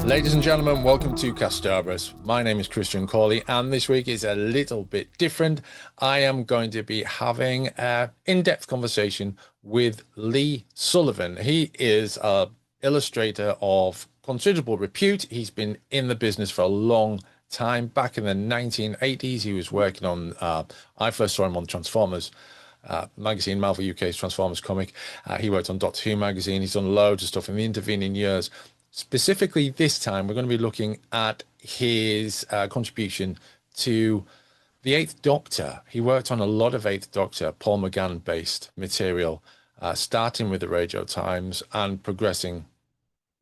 Ladies and gentlemen, welcome to Castabras. My name is Christian Cawley, and this week is a little bit different. I am going to be having an in-depth conversation with Lee Sullivan. He is an illustrator of considerable repute. He's been in the business for a long time. Back in the 1980s, he was working on, I first saw him on Transformers magazine, Marvel UK's Transformers comic. He worked on Doctor Who magazine. He's done loads of stuff in the intervening years. Specifically, this time, we're going to be looking at his contribution to the Eighth Doctor. He worked on a lot of Eighth Doctor, Paul McGann-based material, starting with the Radio Times and progressing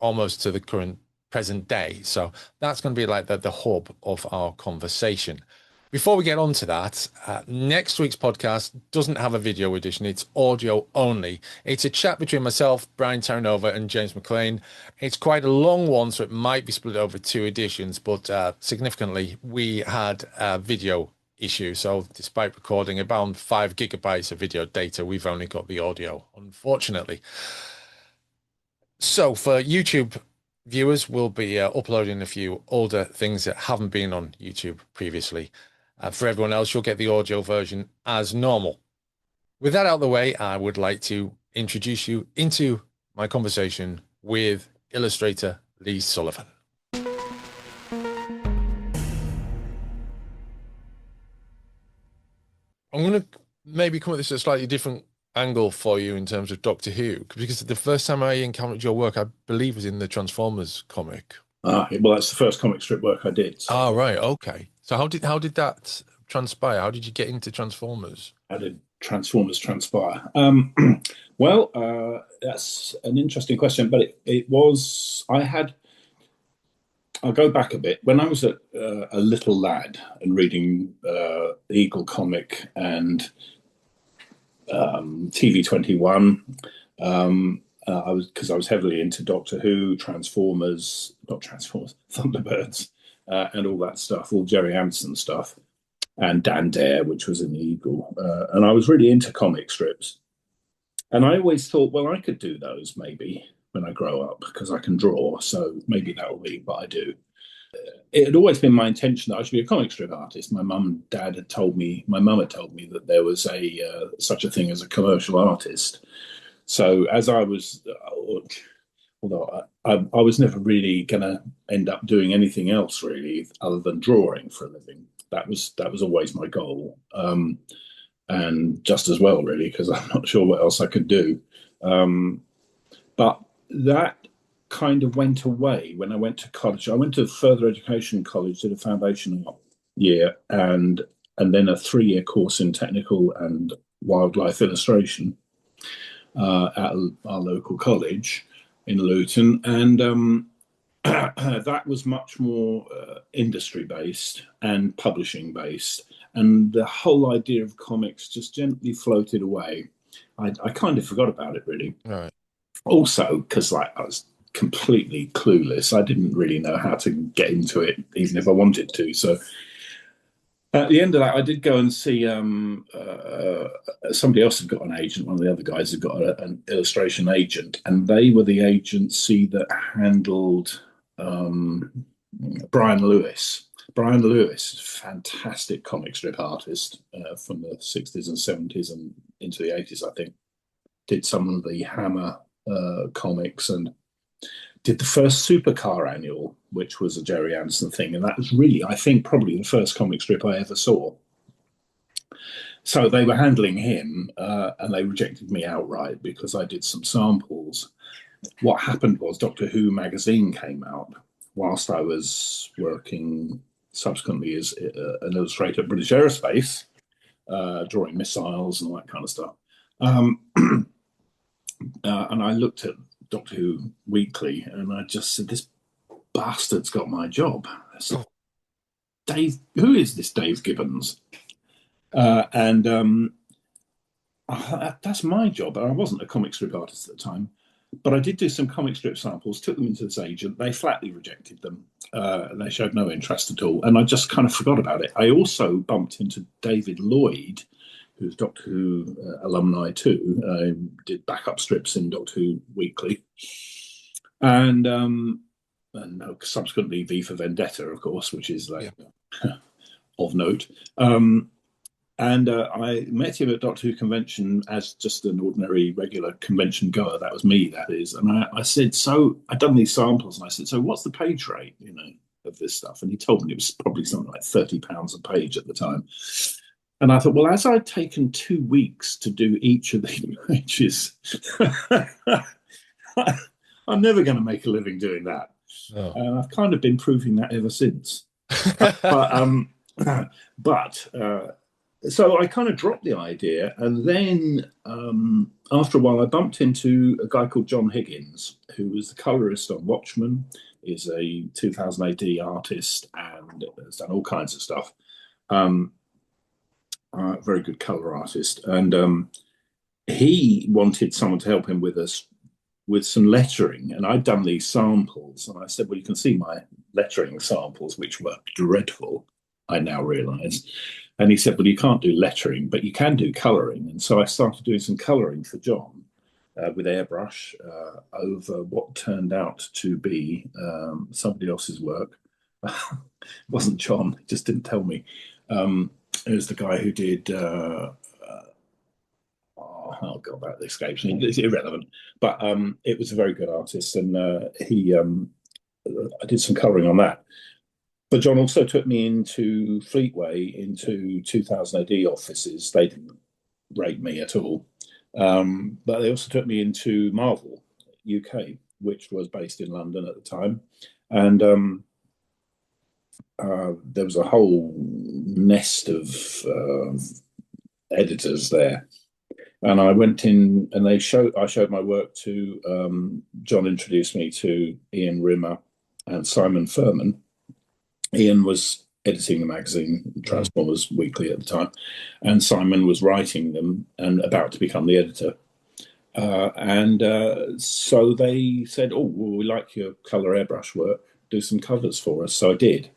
almost to the current present day. So that's going to be like the hub of our conversation. Before we get on to that, next week's podcast doesn't have a video edition. It's audio only. It's a chat between myself, Brian Terranova, and James McLean. It's quite a long one, so it might be split over two editions, but significantly, we had a video issue. So despite recording about 5 gigabytes of video data, we've only got the audio, unfortunately. So for YouTube viewers, we'll be uploading a few older things that haven't been on YouTube previously. For everyone else, you'll get the audio version as normal. With that out of the way, I would like to introduce you into my conversation with illustrator Lee Sullivan. I'm going to maybe come at this at a slightly different angle for you in terms of Doctor Who, because the first time I encountered your work, I believe, was in the Transformers comic. Well, that's the first comic strip work I did. So. Oh, right. Okay. So how did that transpire? How did you get into Transformers? How did Transformers transpire? That's an interesting question, but it was, I'll go back a bit. When I was a little lad and reading Eagle comic and TV 21, I was heavily into Doctor Who, Thunderbirds, and all that stuff, all Gerry Anderson stuff, and Dan Dare, which was in the Eagle. And I was really into comic strips. And I always thought, well, I could do those maybe when I grow up because I can draw. So maybe that will be what I do. It had always been my intention that I should be a comic strip artist. My mum and dad had told me, my mum had told me that there was such a thing as a commercial artist. So as I was, although I was never really going to end up doing anything else really other than drawing for a living. That was always my goal, and just as well really because I'm not sure what else I could do. But that kind of went away when I went to college. I went to further education college, did a foundation year, and then a 3-year course in technical and wildlife illustration at our local college in Luton, and that was much more industry based and publishing based, and the whole idea of comics just gently floated away. I kind of forgot about it really. Right. Also because I was completely clueless. I didn't really know how to get into it even if I wanted to. So at the end of that, I did go and see somebody else had got an agent. One of the other guys had got an illustration agent, and they were the agency that handled Brian Lewis. Brian Lewis is a fantastic comic strip artist from the 60s and 70s and into the 80s, I think. Did some of the Hammer comics and did the first Supercar annual, which was a Gerry Anderson thing. And that was really, I think, probably the first comic strip I ever saw. So they were handling him and they rejected me outright because I did some samples. What happened was Doctor Who magazine came out whilst I was working subsequently as an illustrator at British Aerospace, drawing missiles and all that kind of stuff. And I looked at Doctor Who Weekly, and I just said, "This bastard's got my job." I said, "Dave, who is this Dave Gibbons?" That's my job. I wasn't a comic strip artist at the time, but I did do some comic strip samples. Took them into this agent. They flatly rejected them. They showed no interest at all, and I just kind of forgot about it. I also bumped into David Lloyd, who's Doctor Who alumni too, did backup strips in Doctor Who Weekly. And and subsequently V for Vendetta, of course, which is like Yeah. of note. And I met him at Doctor Who convention as just an ordinary, regular convention goer. That was me, that is. And I said, so I'd done these samples, and I said, so what's the page rate, of this stuff? And he told me it was probably something like £30 a page at the time. And I thought, well, as I'd taken 2 weeks to do each of these pages, I'm never going to make a living doing that. Oh. And I've kind of been proving that ever since. So I kind of dropped the idea, and then after a while, I bumped into a guy called John Higgins, who was the colorist on Watchmen, is a 2000 AD artist, and has done all kinds of stuff. Very good color artist, and he wanted someone to help him with some lettering, and I'd done these samples, and I said, well, you can see my lettering samples, which were dreadful, I now realize. And he said, well, you can't do lettering, but you can do colouring. And so I started doing some colouring for John with airbrush over what turned out to be somebody else's work. It wasn't John, he just didn't tell me. It was the guy who did, oh God, that escapes me. It's irrelevant. But it was a very good artist, and I did some colouring on that. But John also took me into Fleetway, into 2000 AD offices. They didn't rate me at all. But they also took me into Marvel UK, which was based in London at the time. And there was a whole nest of editors there. And I went in, and I showed my work to John. Introduced me to Ian Rimmer and Simon Furman. Ian was editing the magazine Transformers Weekly at the time, and Simon was writing them and about to become the editor. So they said, oh, well, we like your colour airbrush work, do some covers for us. So I did,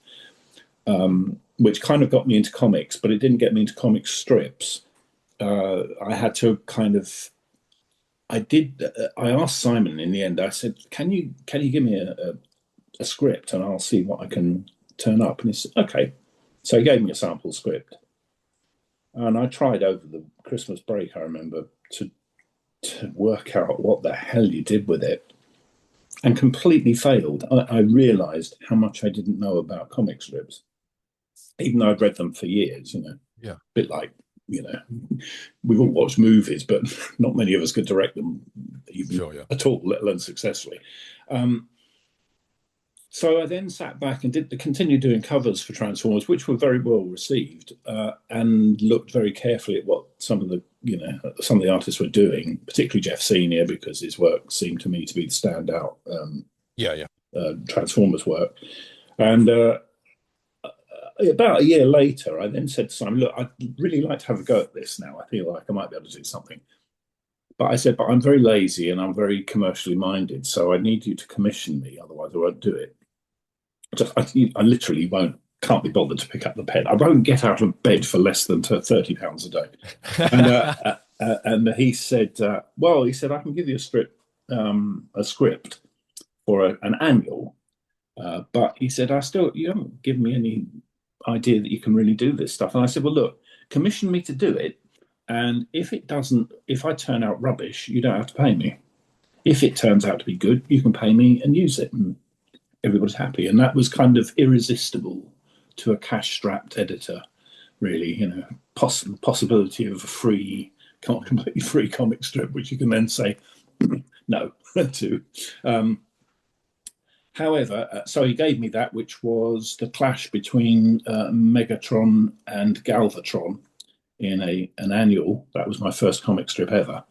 which kind of got me into comics, but it didn't get me into comic strips. I had to I asked Simon in the end, I said, can you give me a script, and I'll see what I can turn up. And he said, okay. So he gave me a sample script, and I tried over the Christmas break, I remember, to work out what the hell you did with it, and completely failed. I realized how much I didn't know about comic strips, even though I'd read them for years. Yeah, a bit like, we've all watched movies, but not many of us could direct them even at all, let alone successfully. So I then sat back and continued doing covers for Transformers, which were very well received, and looked very carefully at what some of the artists were doing, particularly Jeff Senior, because his work seemed to me to be the standout Transformers work. And about a year later, I then said to Simon, look, I'd really like to have a go at this now. I feel like I might be able to do something. But I said, but I'm very lazy and I'm very commercially minded, so I need you to commission me, otherwise I won't do it. I literally can't be bothered to pick up the pen. I won't get out of bed for less than £30 a day. And he said, I can give you a script for an annual. But he said, you haven't given me any idea that you can really do this stuff. And I said, well, look, commission me to do it. And if I turn out rubbish, you don't have to pay me. If it turns out to be good, you can pay me and use it. And everybody's happy. And that was kind of irresistible to a cash-strapped editor, really, possibility of a completely free comic strip, which you can then say no to. However, so he gave me that, which was the clash between Megatron and Galvatron in an annual. That was my first comic strip ever,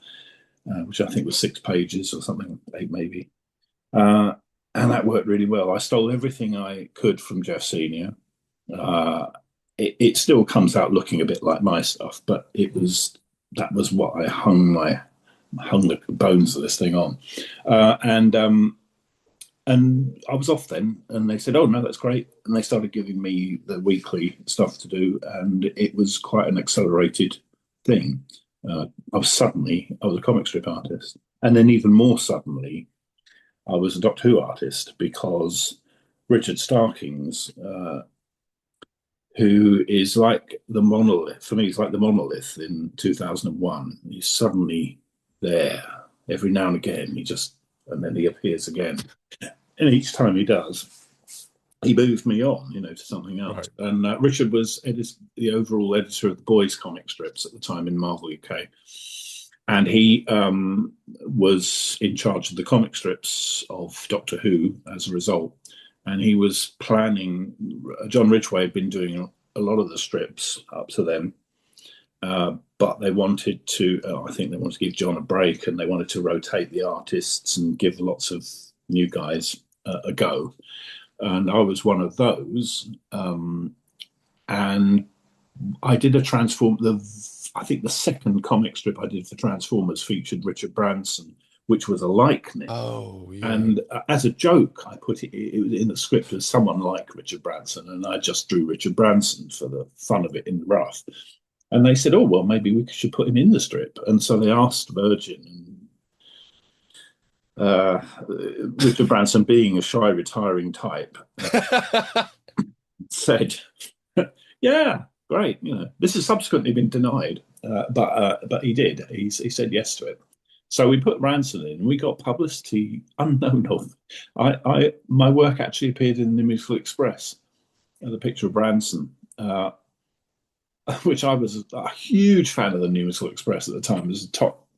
which I think was 6 pages or something, 8 maybe. And that worked really well. I stole everything I could from Jeff Senior. It still comes out looking a bit like my stuff, but that was what I hung the bones of this thing on. And I was off then, and they said, oh, no, that's great. And they started giving me the weekly stuff to do, and it was quite an accelerated thing. I was a comic strip artist. And then even more suddenly, I was a Doctor Who artist, because Richard Starkings, who is like the monolith. For me, he's like the monolith in 2001. He's suddenly there every now and again. And then he appears again. And each time he does, he moved me on, to something else. Right. And Richard was the overall editor of the boys' comic strips at the time in Marvel UK. And he was in charge of the comic strips of Doctor Who as a result. And he was planning, John Ridgway had been doing a lot of the strips up to then, but they wanted to, I think they wanted to give John a break, and they wanted to rotate the artists and give lots of new guys a go. And I was one of those. And I did I think the second comic strip I did for Transformers featured Richard Branson, which was a likeness. Oh, yeah. And as a joke, I put it in the script as someone like Richard Branson, and I just drew Richard Branson for the fun of it in the rough. And they said, "Oh, well, maybe we should put him in the strip." And so they asked Virgin, and Richard Branson, being a shy, retiring type, said, "Yeah, great. This has subsequently been denied, but he did. He said yes to it." So we put Ranson in, and we got publicity unknown of. My work actually appeared in the Musical Express, the picture of Branson, which I was a huge fan of the New Musical Express at the time. It was a top,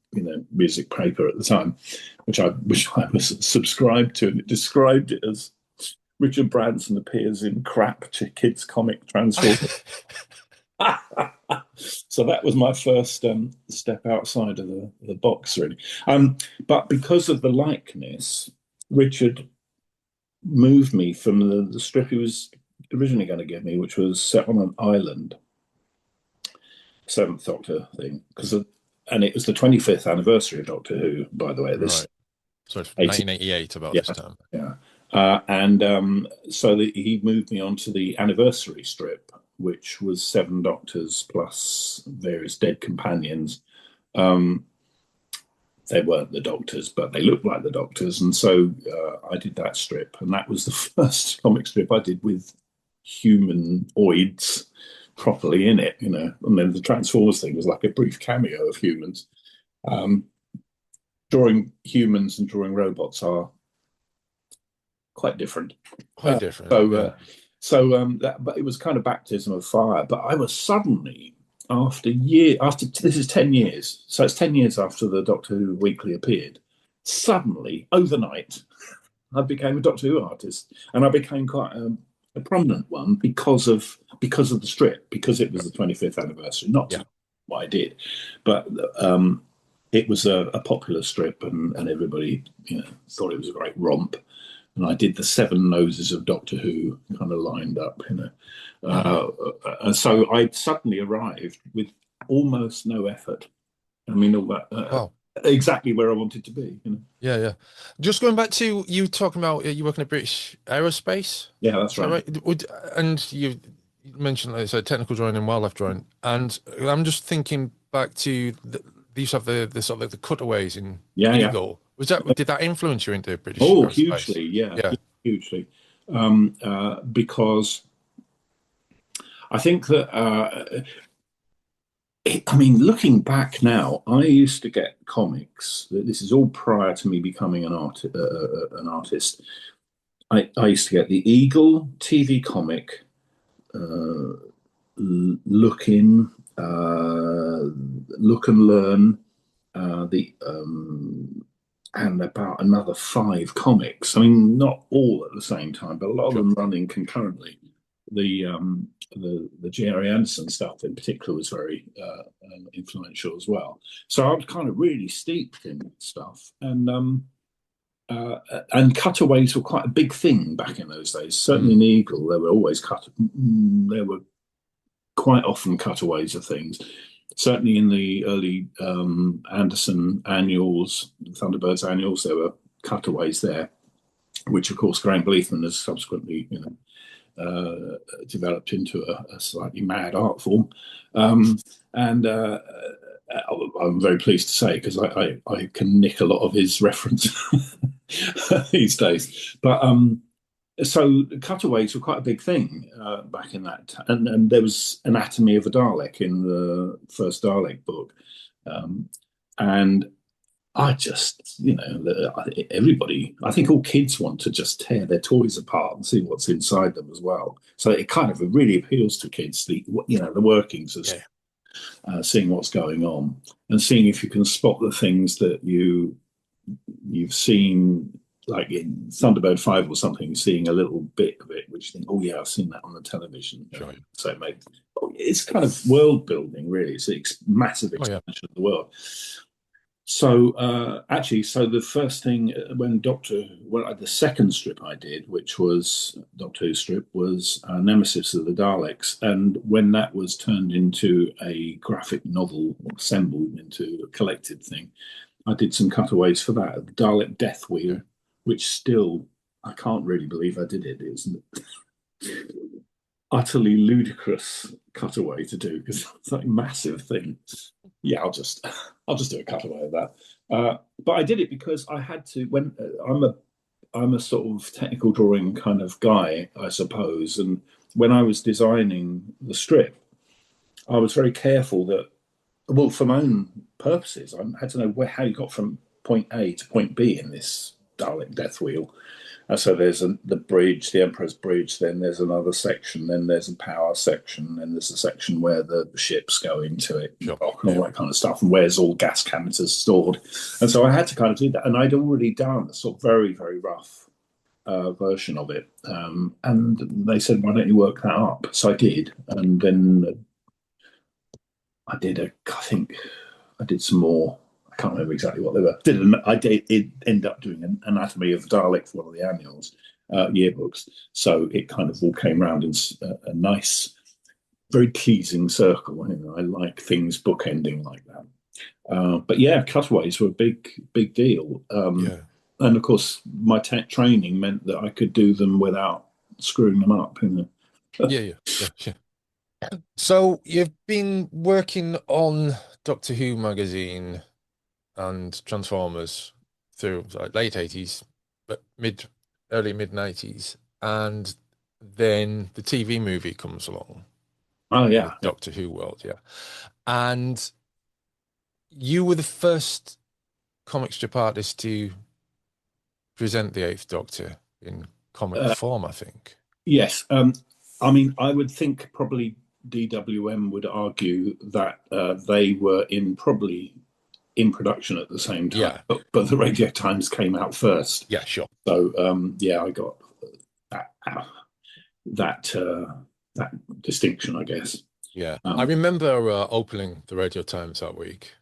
music paper at the time, which I was subscribed to, and it described it as Richard Branson appears in crap kids comic Transformers. So that was my first step outside of the box, really. But because of the likeness, Richard moved me from the strip he was originally going to give me, which was set on an island, Seventh Doctor thing, and it was the 25th anniversary of Doctor Who, by the way. Right. So it's 1988 about this time. Yeah. So he moved me on to the anniversary strip, which was 7 Doctors plus various dead companions. They weren't the Doctors, but they looked like the Doctors. And so I did that strip. And that was the first comic strip I did with humanoids properly in it, And then the Transformers thing was like a brief cameo of humans. Drawing humans and drawing robots are quite different. Quite different. But it was kind of baptism of fire. But I was suddenly, after this is 10 years, so it's 10 years after the Doctor Who Weekly appeared, suddenly, overnight, I became a Doctor Who artist, and I became quite a prominent one because of the strip, because it was the 25th anniversary, not what I did, but it was a popular strip, and everybody thought it was a great romp. And I did the 7 noses of Doctor Who kind of lined up, and so I suddenly arrived with almost no effort. I mean, all that, wow. Exactly where I wanted to be. Yeah. Just going back to you talking about you working at British Aerospace. Yeah, that's right. And you mentioned, like I said, technical drawing and wildlife drawing, and I'm just thinking back to these have the sort of like the cutaways in Eagle. Did that influence you into British Aerospace? Hugely, hugely. Because I think that looking back now, I used to get comics. This is all prior to me becoming an artist. I used to get the Eagle TV comic, Look and Learn, and about another 5 comics. I mean, not all at the same time, but a lot of them running concurrently. The Gerry Anderson stuff in particular was very influential as well. So I was kind of really steeped in stuff, and cutaways were quite a big thing back in those days. Certainly in Eagle, there were quite often cutaways of things. Certainly in the early Anderson annuals, Thunderbirds annuals, there were cutaways there, which of course Graham Bleethman has subsequently, developed into a slightly mad art form. And I'm very pleased to say, because I can nick a lot of his reference these days. But So cutaways were quite a big thing back in that, and there was Anatomy of a Dalek in the first Dalek book, and I just, everybody, I think all kids want to just tear their toys apart and see what's inside them as well. So it kind of really appeals to kids, the workings of Yeah. seeing what's going on and seeing if you can spot the things that you've seen, like in Thunderbird 5 or something, seeing a little bit of it, which you think, oh yeah, I've seen that on the television. Sure. So it's kind of world building, really. It's a massive expansion of the world. So so the first thing the second strip I did, which was Doctor Who strip, was Nemesis of the Daleks, and when that was turned into a graphic novel, assembled into a collected thing, I did some cutaways for that. The Dalek Death Wheel, which still I can't really believe I did it. It was utterly ludicrous cutaway to do because it's like a massive thing. Yeah, I'll just do a cutaway of that. But I did it because I had to. When I'm a sort of technical drawing kind of guy, I suppose. And when I was designing the strip, I was very careful that, well, for my own purposes, I had to know how you got from point A to point B in this Dalek Death Wheel. So there's the bridge, the Emperor's Bridge, then there's another section, then there's a power section, then there's a section where the ships go into it, and all that kind of stuff, and where's all gas canisters stored. And so I had to kind of do that. And I'd already done a sort of very, very rough version of it. And they said, why don't you work that up? So I did. And then I think I did some more. I can't remember exactly what they were. It ended up doing an Anatomy of the Dalek for one of the annuals yearbooks. So it kind of all came round in a nice, very pleasing circle. I like things bookending like that. But yeah, cutaways were a big deal. And of course, my tech training meant that I could do them without screwing them up. Yeah. So you've been working on Doctor Who magazine and Transformers through late 80s, but early mid 90s, and then the TV movie comes along. Oh yeah, Doctor Who world, yeah. And you were the first comic strip artist to present the Eighth Doctor in comic form, I think. Yes. I mean, I would think probably DWM would argue that they were probably in production at the same time, but the Radio Times came out first. Yeah, sure. So I got that distinction, I guess. Yeah, I remember opening the Radio Times that week.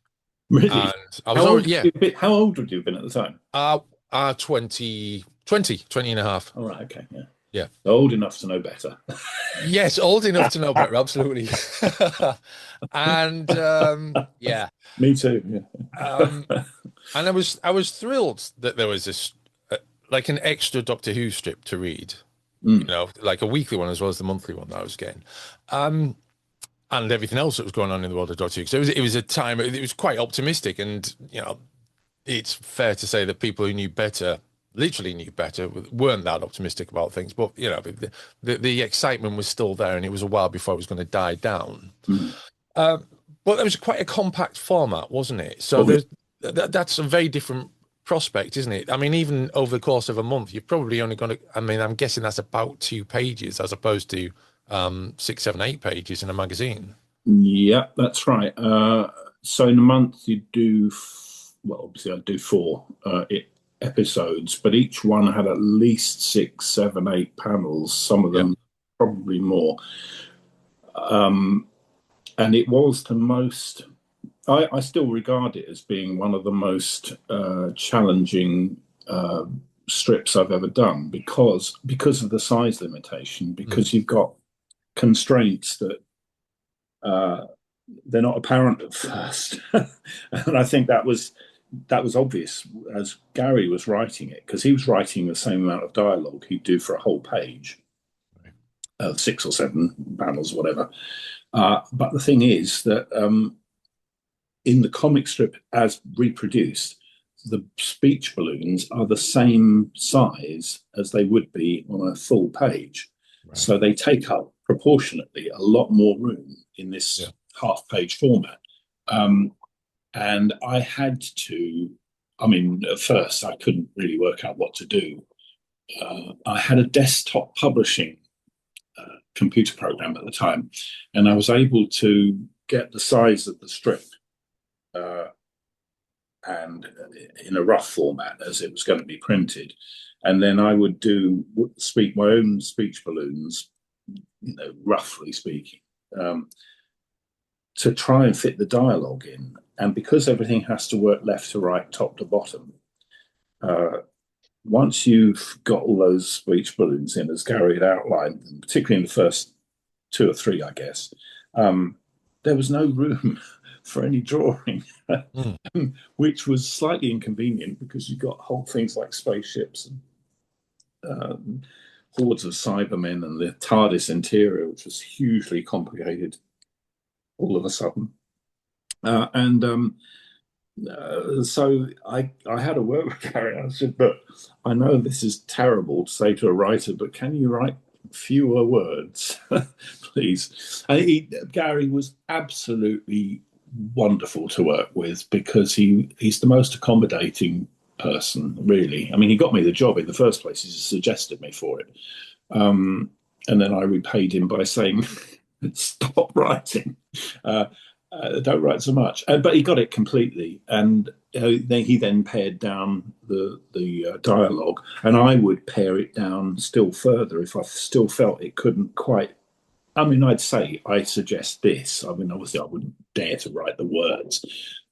Really? And I was how old would you have been at the time? 20 and a half. All right, okay, yeah. Yeah. Old enough to know better. Yes, old enough to know better, absolutely. And yeah. Me too. Yeah. And I was thrilled that there was this like an extra Doctor Who strip to read. Like a weekly one as well as the monthly one that I was getting. And everything else that was going on in the world of Doctor Who. So it was a time, it was quite optimistic, and it's fair to say that people who knew better literally knew better, weren't that optimistic about things, but the excitement was still there, and it was a while before it was going to die down. But it was quite a compact format, wasn't it? So that's a very different prospect, isn't it? I mean, even over the course of a month, you're probably only going to, I mean, I'm guessing that's about 2 pages as opposed to 6, 7, 8 pages in a magazine. Yeah, that's right. So in a month you do, obviously I'd do 4 episodes, but each one had at least 6, 7, 8 panels, some of them probably more. And it was the most, I still regard it as being one of the most challenging strips I've ever done because of the size limitation, because you've got constraints that they're not apparent at first. And I think that was obvious as Gary was writing it, because he was writing the same amount of dialogue he'd do for a whole page, 6 or 7 panels, whatever. But the thing is that in the comic strip as reproduced, the speech balloons are the same size as they would be on a full page. Right. So they take up proportionately a lot more room in this half page format. And I had to, I mean, at first I couldn't really work out what to do. I had a desktop publishing computer program at the time, and I was able to get the size of the strip and in a rough format as it was going to be printed. And then I would speak my own speech balloons, roughly speaking, to try and fit the dialogue in. And because everything has to work left to right, top to bottom, once you've got all those speech balloons in, as Gary had outlined, and particularly in the first 2 or 3, I guess, there was no room for any drawing, which was slightly inconvenient because you got whole things like spaceships and hordes of Cybermen and the TARDIS interior, which was hugely complicated all of a sudden. So I had a word with Gary. I said, "But I know this is terrible to say to a writer, but can you write fewer words, please?" And Gary was absolutely wonderful to work with because he's the most accommodating person, really. I mean, he got me the job in the first place. He suggested me for it. And then I repaid him by saying, "Stop writing. Don't write so much." But he got it completely. And he then pared down the dialogue, and I would pare it down still further if I still felt it couldn't quite. I mean, I'd say, "I suggest this." I mean, obviously I wouldn't dare to write the words,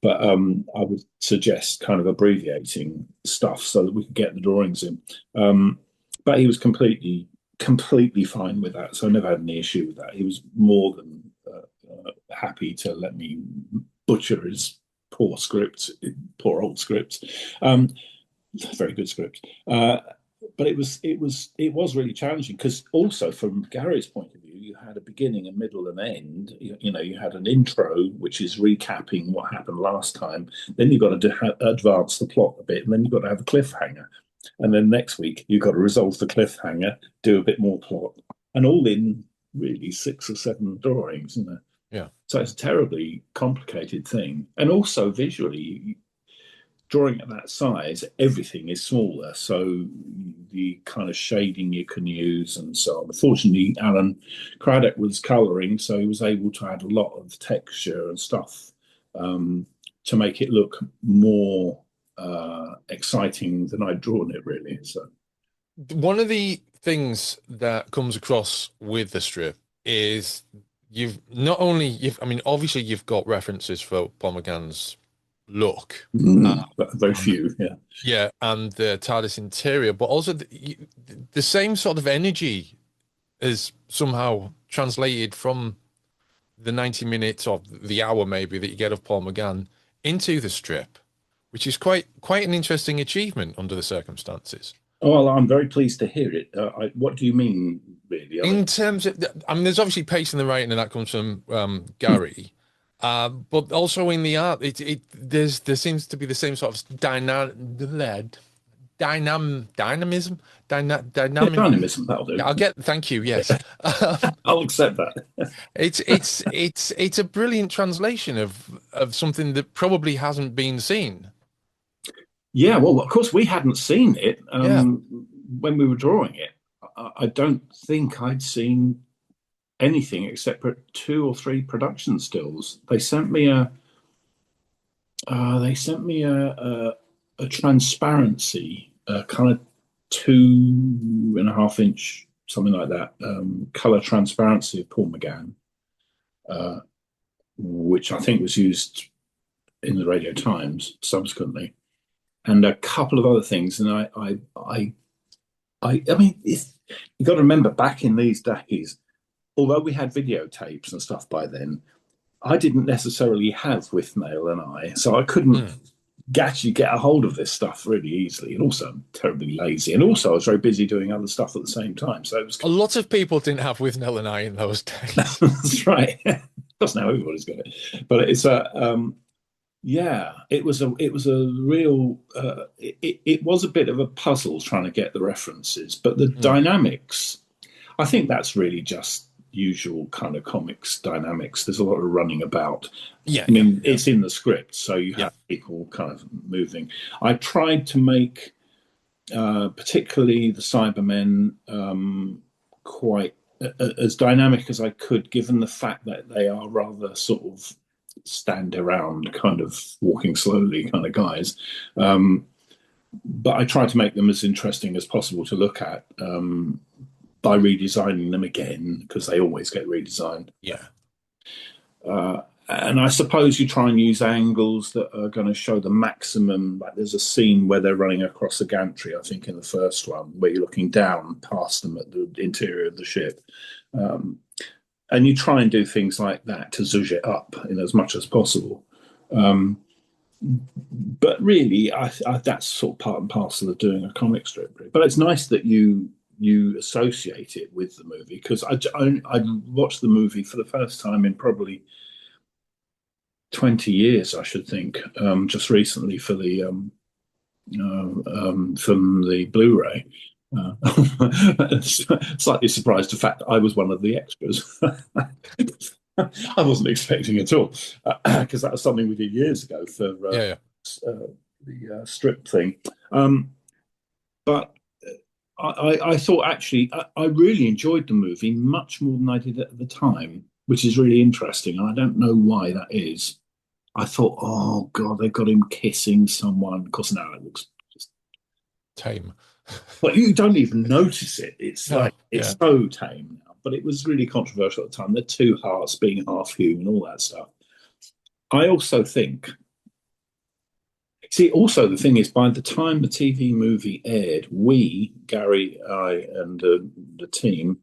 but I would suggest kind of abbreviating stuff so that we could get the drawings in. But he was completely fine with that, so I never had any issue with that. He was more than happy to let me butcher his poor old script. Very good script. But it was really challenging because also from Gary's point of view, you had a beginning, a middle, and end. You had an intro which is recapping what happened last time. Then you've got to advance the plot a bit, and then you've got to have a cliffhanger. And then next week you've got to resolve the cliffhanger, do a bit more plot, and all in really 6 or 7 drawings. Yeah. So it's a terribly complicated thing, and also visually. Drawing at that size, everything is smaller, so the kind of shading you can use and so on. Fortunately, Alan Craddock was colouring, so he was able to add a lot of texture and stuff to make it look more exciting than I'd drawn it, really. So, one of the things that comes across with the strip is I mean, obviously you've got references for Paul McGann's look, but very few, and the TARDIS interior, but also the same sort of energy is somehow translated from the 90 minutes or the hour maybe that you get of Paul McGann into the strip, which is quite an interesting achievement under the circumstances. Oh, well, I'm very pleased to hear it. What do you mean, really? In terms of, I mean, there's obviously pace in the writing, and that comes from Gary. But also in the art, there seems to be the same sort of dynamism. That'll do. Thank you. Yes, I'll accept that. It's a brilliant translation of something that probably hasn't been seen. Yeah, well, of course we hadn't seen it when we were drawing it. I don't think I'd seen anything except for 2 or 3 production stills. They sent me a transparency, kind of 2.5 inch, something like that, color transparency of Paul McGann, which I think was used in the Radio Times subsequently, and a couple of other things. And I mean, you got to remember, back in these days, although we had videotapes and stuff by then, I didn't necessarily have Withnail and I, so I couldn't actually get a hold of this stuff really easily. And also, I'm terribly lazy. And also, I was very busy doing other stuff at the same time. So it was a lot of people didn't have Withnail and I in those days. That's right. That's now everybody's got it. But it's Yeah, it was a real it was a bit of a puzzle trying to get the references, but the Mm. dynamics, I think that's really just usual kind of comics dynamics. There's a lot of running about. Yeah, I yeah, mean, yeah, it's in the script, so you yeah. have people kind of moving. I tried to make particularly the Cybermen quite as dynamic as I could, given the fact that they are rather sort of stand around, kind of walking slowly kind of guys. Um, but I tried to make them as interesting as possible to look at by redesigning them again, because they always get redesigned. Yeah. And I suppose you try and use angles that are going to show the maximum. Like there's a scene where they're running across the gantry, I think, in the first one, where you're looking down past them at the interior of the ship. Um, and you try and do things like that to zhuzh it up in as much as possible. Um, but really, that's sort of part and parcel of doing a comic strip. Really. But it's nice that you associate it with the movie, because I watched the movie for the first time in probably 20 years, I should think, just recently for the from the Blu-ray. Slightly surprised the fact that I was one of the extras. I wasn't expecting at all, because that was something we did years ago for Yeah, yeah. the strip thing. Um, but I thought actually I really enjoyed the movie much more than I did at the time, which is really interesting. I don't know why that is. I thought, oh God, they've got him kissing someone. Of course, now it looks just, Tame. but you don't even notice it. It's No, like, it's yeah. so tame now. But it was really controversial at the time. The two hearts being half human, all that stuff. I also think, see, also the thing is, by the time the TV movie aired, we, Gary, I, and the team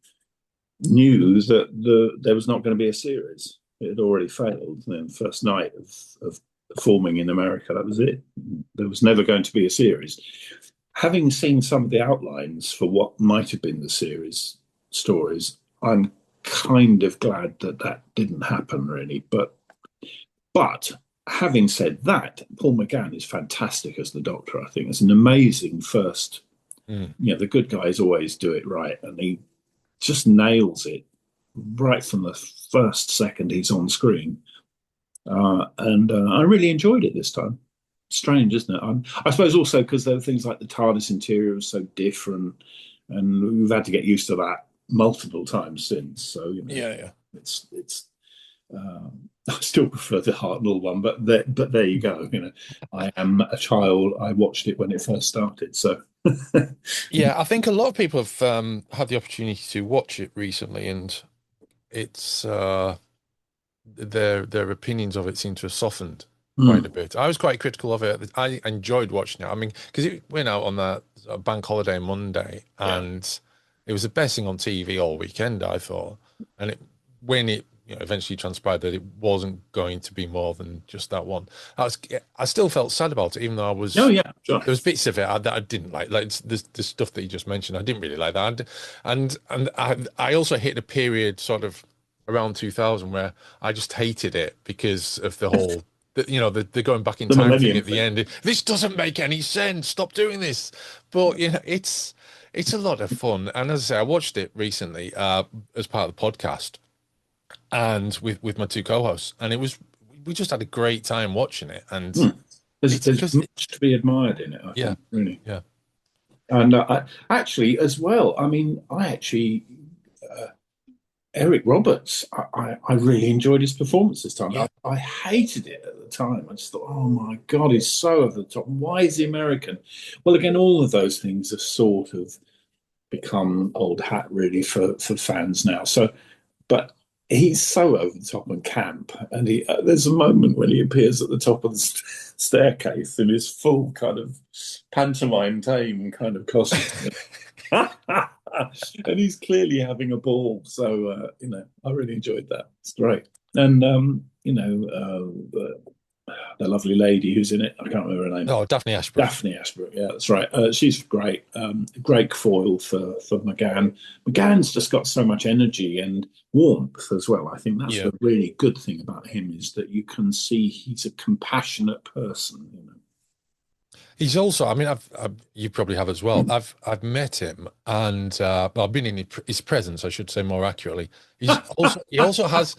knew that there was not going to be a series. It had already failed. And then the first night of performing in America, that was it. There was never going to be a series. Having seen some of the outlines for what might have been the series stories, I'm kind of glad that that didn't happen, really. But having said that, Paul McGann is fantastic as the Doctor. I think it's an amazing first. Mm. You know, the good guys always do it right, and he just nails it right from the first second he's on screen. And I really enjoyed it this time. Strange, isn't it? I suppose also because there are things like the TARDIS interior was so different, and we've had to get used to that multiple times since. So Yeah, yeah. it's. I still prefer the Hartnell one, but there you go. I am a child. I watched it when it first started, so Yeah, I think a lot of people have had the opportunity to watch it recently, and it's their opinions of it seem to have softened quite a mm, bit. I was quite critical of it. I enjoyed watching it. I mean, because it went out on that bank holiday Monday, yeah. and it was the best thing on TV all weekend, I thought. And when it eventually transpired that it wasn't going to be more than just that one, I still felt sad about it, even though Oh yeah, sure. there was bits of it that I didn't like the stuff that you just mentioned. I didn't really like that, and I also hit a period sort of around 2000 where I just hated it because of the whole, the going back in The time thing Millennium at the thing. end. This doesn't make any sense. Stop doing this. But it's a lot of fun. And as I say, I watched it recently as part of the podcast and with my two co-hosts, and we just had a great time watching it. And Mm. it's There's because much to be admired in it, I yeah, think, really. yeah, And actually, as well, I mean, uh, Eric Roberts, I really enjoyed his performance this time. yeah. I hated it at the time. I just thought, oh my God, he's so over the top. Why is he American? Well, again, all of those things have sort of become old hat, really, for fans now. So, but he's so over the top and camp. And there's a moment when he appears at the top of the staircase in his full kind of pantomime tame kind of costume. And he's clearly having a ball. So, I really enjoyed that. It's great. And, the lovely lady who's in it. I can't remember her name. Oh, Daphne Ashbrook. Daphne Ashbrook, yeah, that's right. She's great. Great foil for McGann. McGann's just got so much energy and warmth as well. I think that's Yeah. the really good thing about him, is that you can see he's a compassionate person. He's also, I mean, you probably have as well. I've met him, and well, I've been in his presence, I should say more accurately. He also has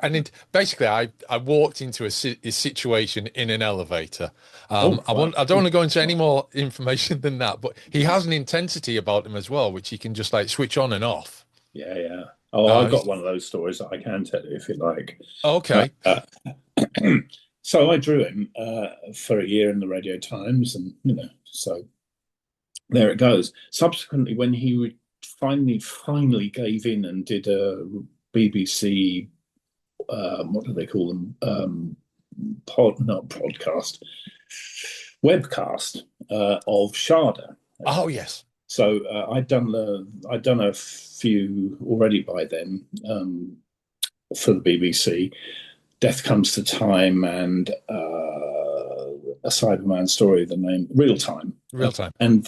and basically, I walked into his situation in an elevator. Oh, wow. I don't want to go into any more information than that, but he has an intensity about him as well, which he can just like switch on and off. Yeah, yeah. Oh, I've got one of those stories that I can tell you if you like. Okay. So I drew him for a year in the Radio Times, and so there it goes. Subsequently, when he finally gave in and did a BBC, what do they call them? Not podcast, webcast of Sharda. Oh yes. So I'd done a few already by then for the BBC. Death Comes to Time and a Cyberman story, the name Real Time. And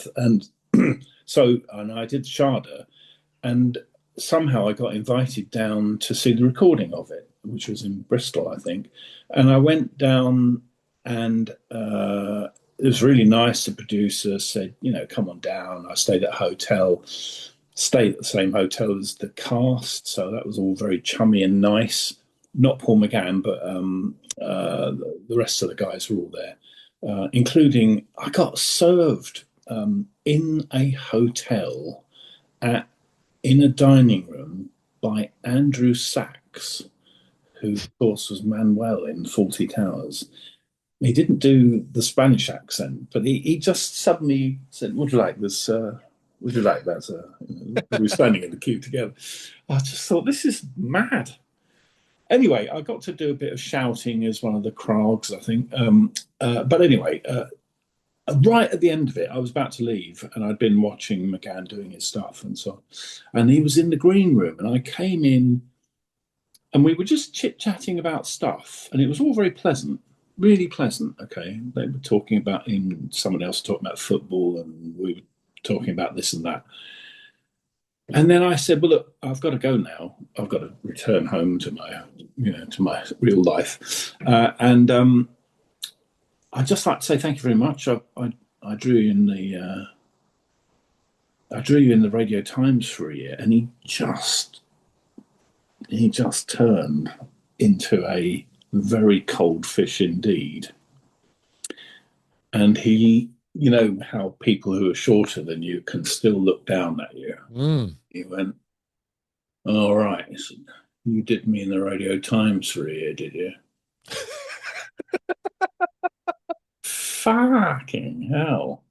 so I did Sharda, and somehow I got invited down to see the recording of it, which was in Bristol, I think. And I went down, and it was really nice. The producer said, come on down. I stayed at the same hotel as the cast, so that was all very chummy and nice. Not Paul McGann, but the rest of the guys were all there, including I got served in a hotel in a dining room by Andrew Sachs, who, of course, was Manuel in Fawlty Towers. He didn't do the Spanish accent, but he just suddenly said, "Would you like this? Would you like that?" We were standing in the queue together. I just thought, this is mad. Anyway, I got to do a bit of shouting as one of the Krogs, I think. But anyway, right at the end of it, I was about to leave, and I'd been watching McGann doing his stuff and so on. And he was in the green room, and I came in, and we were just chit-chatting about stuff, and it was all very pleasant, really pleasant, okay? They were talking about someone else talking about football, and we were talking about this and that. And then I said, "Well, look, I've got to go now. I've got to return home to my, to my real life." And I'd just like to say thank you very much. I drew you in the Radio Times for a year, and he just turned into a very cold fish indeed. And he, how people who are shorter than you can still look down at you. He went, "All right, you did me in the Radio Times for a year, did you?" Fucking hell.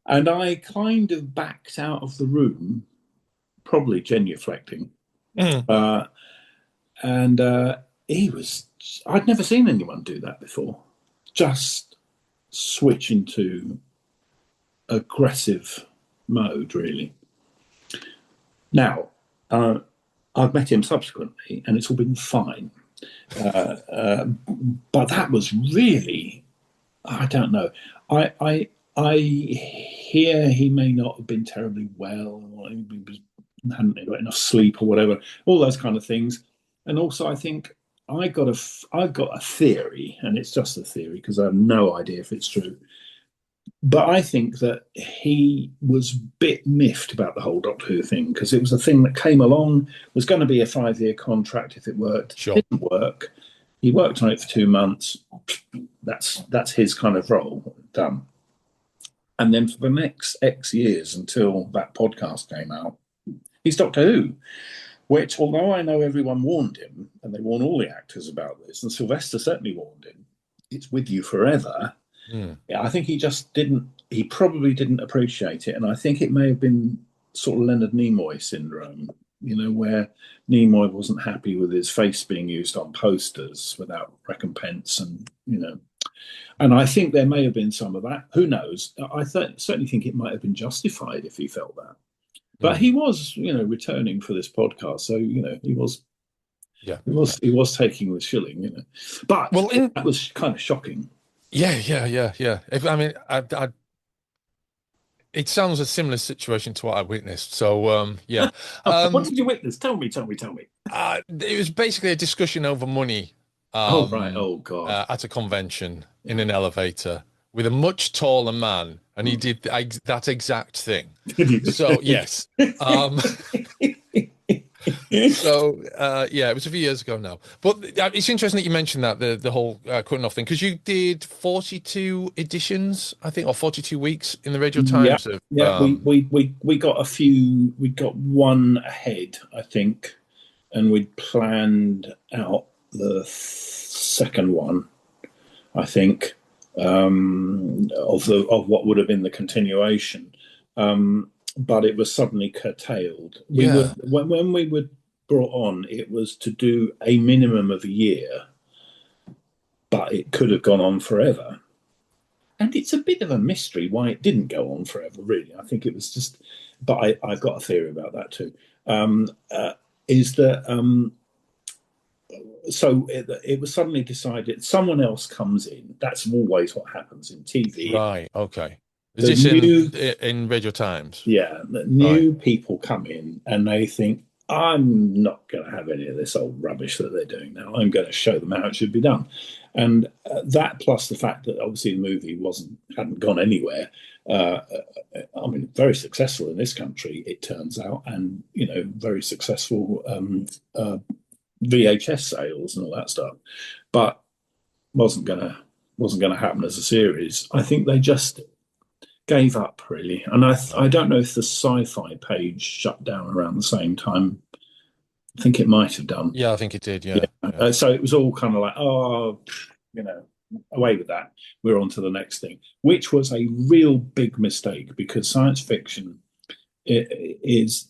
And I kind of backed out of the room, probably genuflecting. And I'd never seen anyone do that before. Just switch into aggressive mode, really. Now, I've met him subsequently, and it's all been fine. But that was really, I don't know. I hear he may not have been terribly well, or he hadn't got enough sleep or whatever, all those kind of things. And also, I think I've got a theory, and it's just a theory because I have no idea if it's true. But I think that he was a bit miffed about the whole Doctor Who thing, because it was a thing that came along, was going to be a 5-year contract if it worked. Sure. It didn't work. He worked on it for 2 months. That's his kind of role, done. And then for the next X years, until that podcast came out, he's Doctor Who, which, although I know everyone warned him, and they warn all the actors about this, and Sylvester certainly warned him, it's with you forever. Yeah, I think he probably didn't appreciate it. And I think it may have been sort of Leonard Nimoy syndrome, where Nimoy wasn't happy with his face being used on posters without recompense. And, and I think there may have been some of that. Who knows? I certainly think it might have been justified if he felt that. But he was, returning for this podcast. So, he was Yeah. He was taking the shilling, but Well, in that was kind of shocking. yeah. If I mean, it sounds a similar situation to what I witnessed. So, yeah. What Um, did you witness? Tell me, tell me, tell me. it was basically a discussion over money, Oh, right. Oh, God. at a convention in Yeah. an elevator with a much taller man, and he Mm. did that exact thing. Did So, yes. Um, you? So yeah, it was a few years ago now. But it's interesting that you mentioned that the whole cutting off thing because you did 42 editions, I think, or 42 weeks in the Radio Yeah, Times of yeah. We got a few. We got one ahead, I think, and we'd planned out the second one, I think, of what would have been the continuation. But it was suddenly curtailed. We were yeah. when we were brought on, it was to do a minimum of a year, but it could have gone on forever. And it's a bit of a mystery why it didn't go on forever, really. I think it was just, but I've got a theory about that too. Um, uh, is that so it was suddenly decided someone else comes in. That's always what happens in TV. Right. Okay. Is The this new, in Radio Times? yeah, the Right. new people come in and they think, I'm not going to have any of this old rubbish that they're doing now. I'm going to show them how it should be done. And that plus the fact that obviously the movie hadn't gone anywhere. I mean, very successful in this country, it turns out, and very successful VHS sales and all that stuff, but wasn't gonna wasn't gonna happen as a series. I think they just gave up really, and I Right. don't know if the Sci-Fi page shut down around the same time. I think it might have done. Yeah, I think it did. Yeah. Yeah. So it was all kind of like, oh, you know, away with that. We're on to the next thing, which was a real big mistake because science fiction is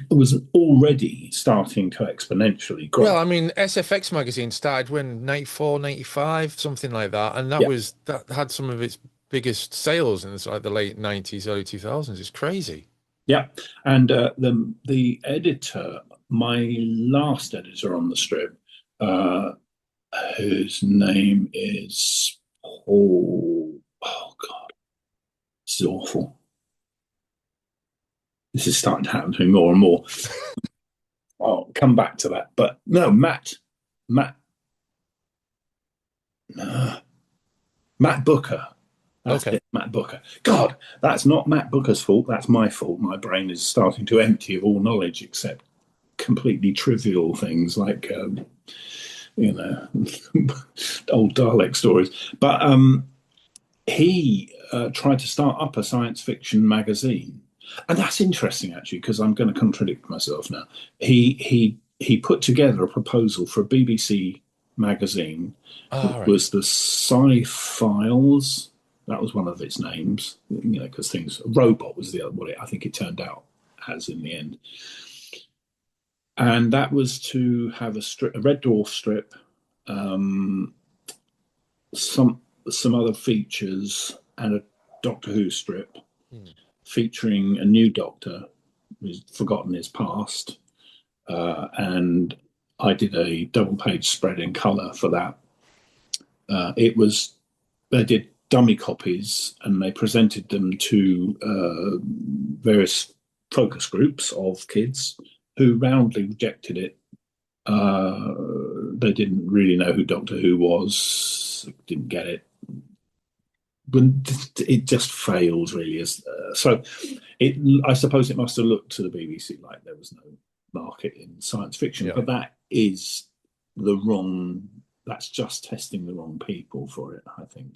was already starting to exponentially grow. Well, I mean, SFX magazine started when 94, 95, something like that, and Yeah, that had some of its biggest sales in like the late 90s, early 2000s. It's crazy. yeah, and the editor, my last editor on the strip, uh, whose name is Paul. Oh God, this is awful. This is starting to happen to me more and more. I'll come back to that, but no, Matt, no, Matt Booker. That's Okay. it, Matt Booker. God, that's not Matt Booker's fault. That's my fault. My brain is starting to empty of all knowledge except completely trivial things like you know old Dalek stories. But he tried to start up a science fiction magazine, and that's interesting actually because I'm going to contradict myself now. He put together a proposal for a BBC magazine, which All right. was the Sci-Files. That was one of its names, because things. Robot was the other. What I think it turned out as in the end, and that was to have a Red Dwarf strip, um, some other features, and a Doctor Who strip Hmm. featuring a new Doctor who's forgotten his past, and I did a double page spread in colour for that. It was they did dummy copies and they presented them to various focus groups of kids who roundly rejected it. They didn't really know who Doctor Who was, didn't get it. But it just failed, really. So, I suppose it must have looked to the BBC like there was no market in science fiction, Yeah. but that is the wrong. That's just testing the wrong people for it, I think.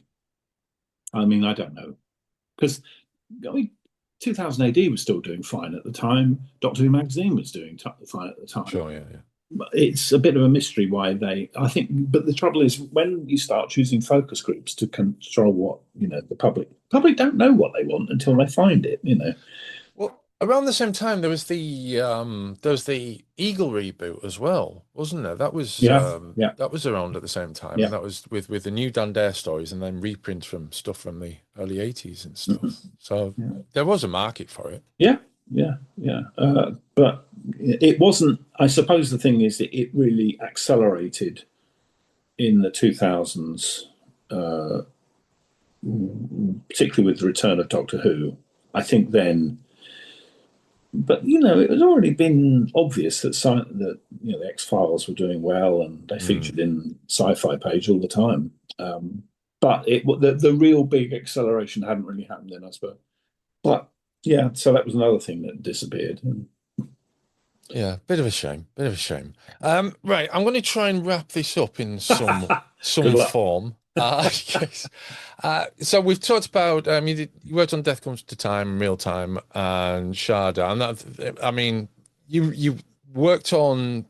I mean, I don't know because I mean, 2000 AD was still doing fine at the time. Doctor Who magazine was doing fine at the time. Sure. Yeah. Yeah. It's a bit of a mystery why I think, but the trouble is when you start choosing focus groups to control what, the public don't know what they want until they find it. Well, around the same time, there was the Eagle reboot as well, wasn't there? Yeah, yeah, That was around at the same time, yeah. and that was with the new Dan Dare stories, and then reprints from stuff from the early 80s and Mhm. stuff. So Yeah. there was a market for it. Yeah, yeah, yeah. But it wasn't. I suppose the thing is that it really accelerated in the 2000s, particularly with the return of Doctor Who. I think then, but it had already been obvious that the X Files were doing well, and they featured in Sci-Fi page all the time. But the real big acceleration hadn't really happened then, I suppose. But yeah, so that was another thing that disappeared. Yeah, bit of a shame. Bit of a shame. Right, I'm going to try and wrap this up in some form. Yes. So we've talked about you worked on Death Comes to Time, Real Time, and Sharda, and that you worked on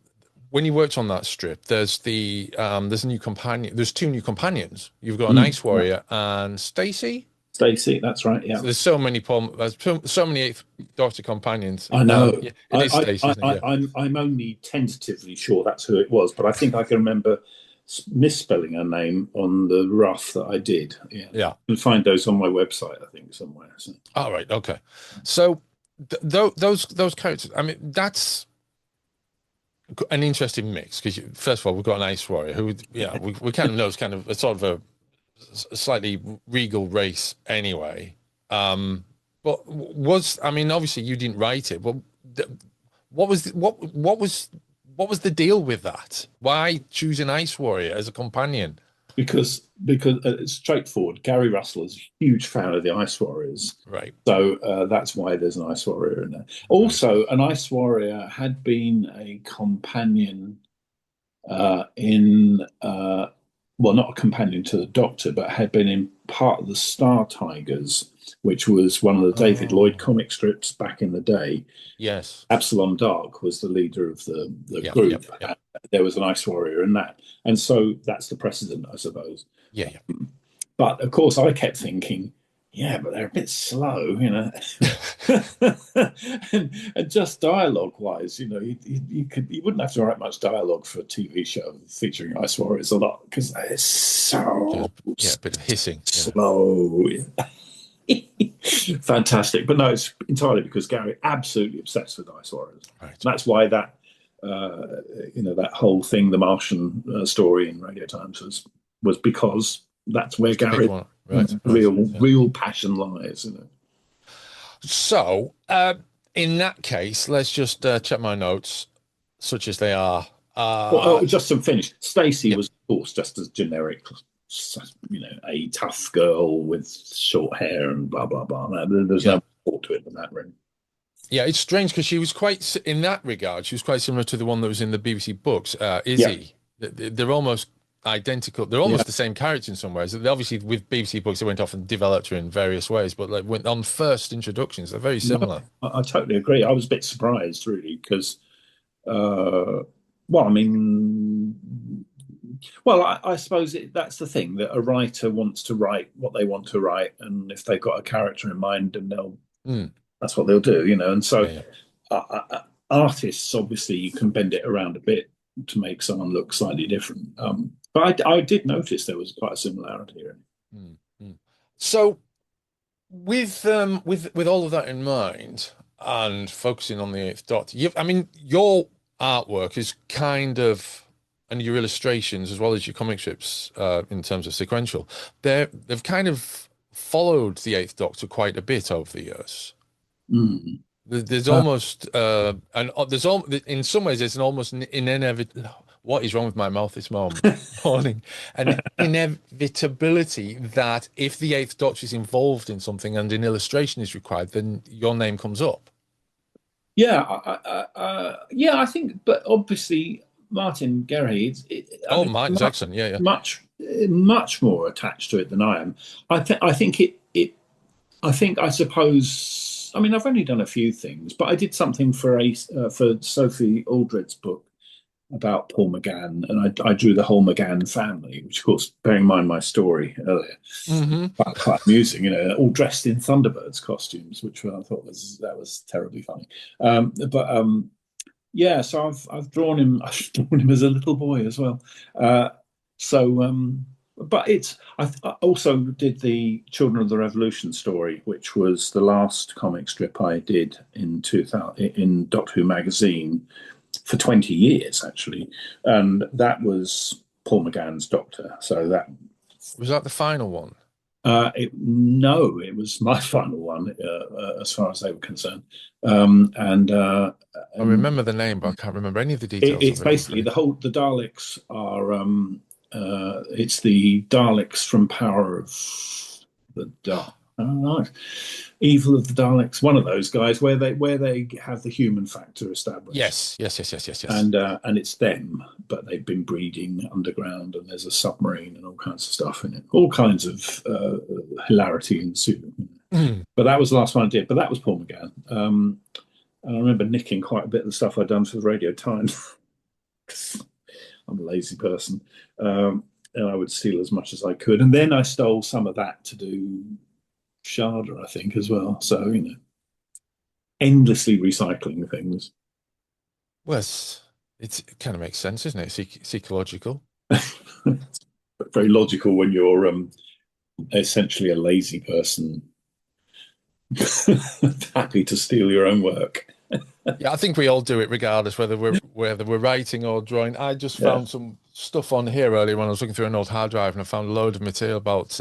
when you worked on that strip. There's a new companion. There's two new companions. You've got an Ice Warrior and Stacy. Stacy, that's right. Yeah, So there's so many so many Eighth Doctor companions. I know. Yeah, it is Stacy, isn't it? Yeah. I'm only tentatively sure that's who it was, but I think I can remember misspelling her name on the rough that I did. Yeah, Yeah. You can find those on my website, I think, somewhere. So. All right. Okay. So those characters. I mean, that's an interesting mix because first of all, we've got an Ice Warrior who, we kind of know is kind of a sort of a slightly regal race anyway. But obviously you didn't write it, but what was the deal with that? Why choose an Ice Warrior as a companion? Because it's straightforward. Gary Russell is a huge fan of the Ice Warriors, right? So that's why there's an Ice Warrior in there. Also, an Ice Warrior had been a companion in well, not a companion to the Doctor, but had been in part of the Star Tigers, which was one of the David Lloyd comic strips back in the day. Yes. Absalom Dark was the leader of the group. Yep. There was an Ice Warrior in that. And so that's the precedent, I suppose. Yeah. But of course, I kept thinking, but they're a bit slow, and just dialogue-wise, you wouldn't have to write much dialogue for a TV show featuring Ice Warriors a lot because it's so a bit of hissing, slow. Fantastic, but no, it's entirely because Gary absolutely obsessed with Ice Warriors. Right. That's why that that whole thing, the Martian story in Radio Times was because that's where Gary real passion lies. So, in that case, let's just check my notes, such as they are. Just to finish, Stacy was, of course, just as generic, a tough girl with short hair and blah blah blah. There's no thought to it than that, really. Yeah, it's strange because she was quite, in that regard, she was quite similar to the one that was in the BBC books, Izzy. Yeah. They're almost identical. They're almost the same character in some ways. Obviously, with BBC books, they went off and developed her in various ways, but on first introductions, they're very similar. No, I totally agree. I was a bit surprised, really, because, I suppose that's the thing, that a writer wants to write what they want to write, and if they've got a character in mind, then that's what they'll do, And so, artists, obviously, you can bend it around a bit to make someone look slightly different. But I did notice there was quite a similarity here. So, with all of that in mind, and focusing on the Eighth Doctor, your artwork is kind of, and your illustrations as well as your comic strips, in terms of sequential, they've kind of followed the Eighth Doctor quite a bit over the years. There's almost in some ways there's an almost inevitable. What is wrong with my mouth this morning? An inevitability that if the Eighth Doctor is involved in something and an illustration is required, then your name comes up. I think, but obviously Martin Gerry, Martin's excellent. Much more attached to it than I am. I suppose. I've only done a few things, but I did something for Sophie Aldred's book about Paul McGann, and I drew the whole McGann family, which, of course, bearing in mind my story earlier, quite amusing, all dressed in Thunderbirds costumes, which I thought was terribly funny. So I've drawn him. I've drawn him as a little boy as well. but I also did the Children of the Revolution story, which was the last comic strip I did in 2000 in Doctor Who magazine for 20 years, actually. And that was Paul McGann's Doctor. So that Was that the final one? no, it was my final one, as far as they were concerned. I And remember the name, but I can't remember any of the details it's of it, I'm basically afraid. the Daleks are it's the Daleks from Power of the Dark. Oh, right. Evil of the Daleks, one of those guys where they have the human factor established, Yes, yes, yes, yes, yes, yes. and it's them, but they've been breeding underground, and there's a submarine and all kinds of stuff in it, all kinds of hilarity ensued. Mm. But that was the last one I did. But that was Paul McGann. And I remember nicking quite a bit of the stuff I'd done for the Radio Times. I'm a lazy person, and I would steal as much as I could. And then I stole some of that to do Sharda, I think, as well. So endlessly recycling things. Well, it kind of makes sense, isn't it? It's ecological. Very logical when you're essentially a lazy person, happy to steal your own work. Yeah, I think we all do it regardless whether we're writing or drawing. I just Yeah. found some stuff on here earlier when I was looking through an old hard drive and I found a load of material about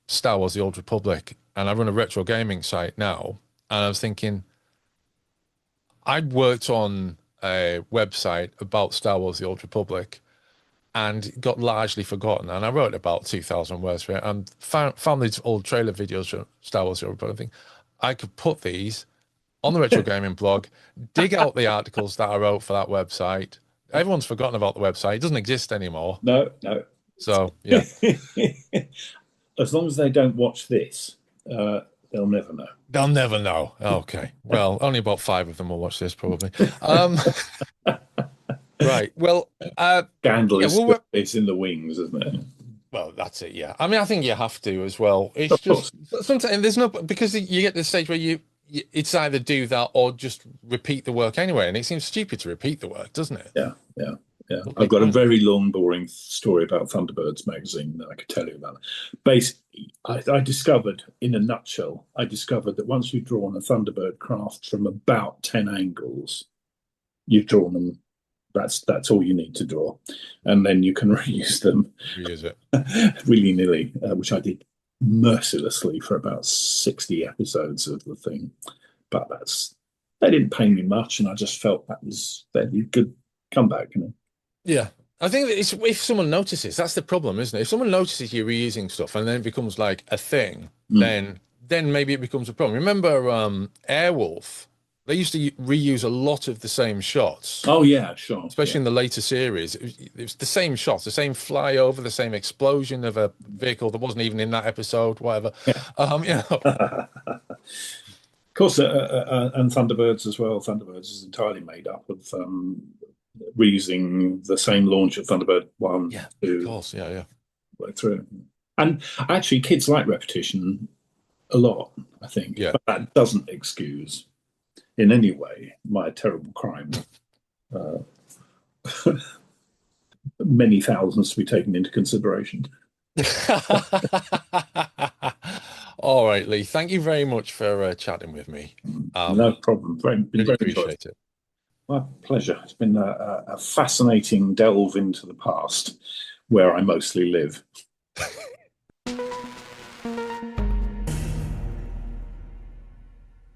Star Wars: The Old Republic. And I run a retro gaming site now, and I was thinking I'd worked on a website about Star Wars: The Old Republic and it got largely forgotten. And I wrote about 2,000 words for it and found these old trailer videos for Star Wars: The Old Republic. I think I could put these on the retro gaming blog, dig out the articles that I wrote for that website. Everyone's forgotten about the website. It doesn't exist anymore. No, no. So, yeah. As long as they don't watch this, they'll never know. They'll never know. Okay. Well, only about 5 of them will watch this probably. Um, right. Well, Scandal yeah, is it's in the wings, isn't it? well, that's it. Yeah. I mean, I think you have to as well. It's Of just course. sometimes there's no, because you get to the stage where it's either do that or just repeat the work anyway. And it seems stupid to repeat the work, doesn't it? Yeah, yeah, yeah. What I've big got a point? very long, boring story about Thunderbirds magazine that I could tell you about. Basically, I discovered, in a nutshell, I discovered that once you've drawn a Thunderbird craft from about 10 angles, you've drawn them. That's all you need to draw, and then you can reuse them Reuse it. willy-nilly, which I did mercilessly for about 60 episodes of the thing. But they didn't pay me much, and I just felt that was fairly good comeback. Yeah. I think that it's if someone notices, that's the problem, isn't it? If someone notices you reusing stuff and then it becomes like a thing, Mm. then maybe it becomes a problem. Remember Airwolf? They used to reuse a lot of the same shots, Oh yeah, sure, especially yeah. in the later series. It was the same shots, the same flyover, the same explosion of a vehicle that wasn't even in that episode, whatever. Yeah. You know. Of course, and Thunderbirds as well. Thunderbirds is entirely made up of reusing the same launch of Thunderbird 1, Yeah, of 2, course. Yeah, yeah. way through. And actually, kids like repetition a lot, I think. Yeah. But that doesn't excuse in any way my terrible crime. Uh, many thousands to be taken into consideration. All right, Lee. Thank you very much for chatting with me. No problem. Been Really very enjoyable. appreciate it. My pleasure. It's been a fascinating delve into the past where I mostly live.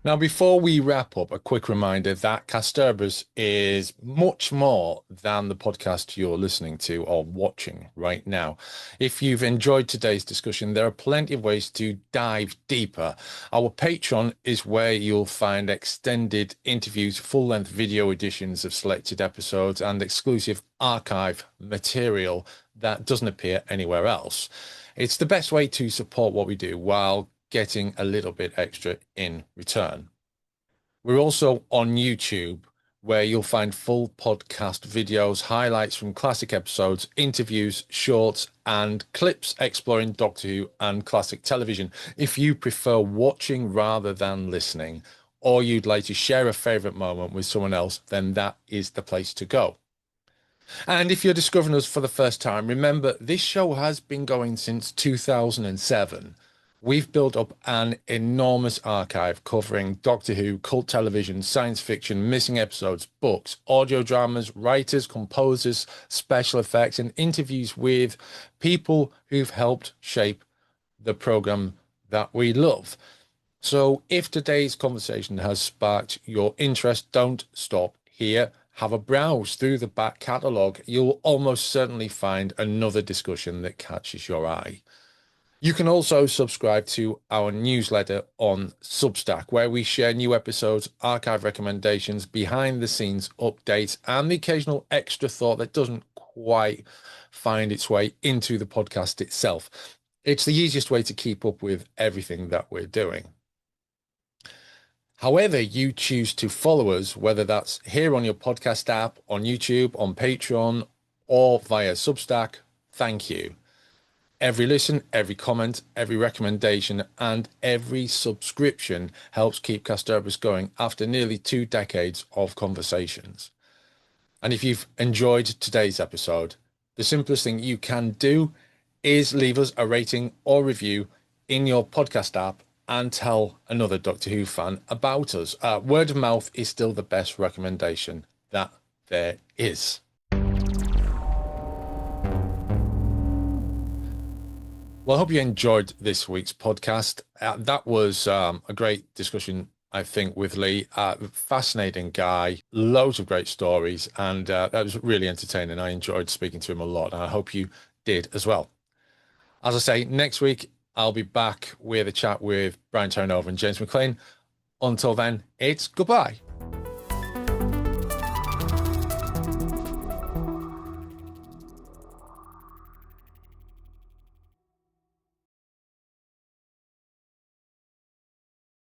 Now, before we wrap up, a quick reminder that Casterbury is much more than the podcast you're listening to or watching right now. If you've enjoyed today's discussion, there are plenty of ways to dive deeper. Our Patreon is where you'll find extended interviews, full-length video editions of selected episodes, and exclusive archive material that doesn't appear anywhere else. It's the best way to support what we do while getting a little bit extra in return. We're also on YouTube, where you'll find full podcast videos, highlights from classic episodes, interviews, shorts, and clips exploring Doctor Who and classic television. If you prefer watching rather than listening, or you'd like to share a favorite moment with someone else, then that is the place to go. And if you're discovering us for the first time, remember this show has been going since 2007. We've built up an enormous archive covering Doctor Who, cult television, science fiction, missing episodes, books, audio dramas, writers, composers, special effects, and interviews with people who've helped shape the program that we love. So if today's conversation has sparked your interest, don't stop here. Have a browse through the back catalogue. You'll almost certainly find another discussion that catches your eye. You can also subscribe to our newsletter on Substack, where we share new episodes, archive recommendations, behind the scenes updates, and the occasional extra thought that doesn't quite find its way into the podcast itself. It's the easiest way to keep up with everything that we're doing. However you choose to follow us, whether that's here on your podcast app, on YouTube, on Patreon, or via Substack, thank you. Every listen, every comment, every recommendation, and every subscription helps keep Kasterborous going after nearly 2 decades of conversations. And if you've enjoyed today's episode, the simplest thing you can do is leave us a rating or review in your podcast app and tell another Doctor Who fan about us. Word of mouth is still the best recommendation that there is. Well, I hope you enjoyed this week's podcast. That was a great discussion, I think, with Lee. Fascinating guy, loads of great stories, and that was really entertaining. I enjoyed speaking to him a lot, and I hope you did as well. As I say, next week, I'll be back with a chat with Brian Terranova and James McLean. Until then, it's goodbye.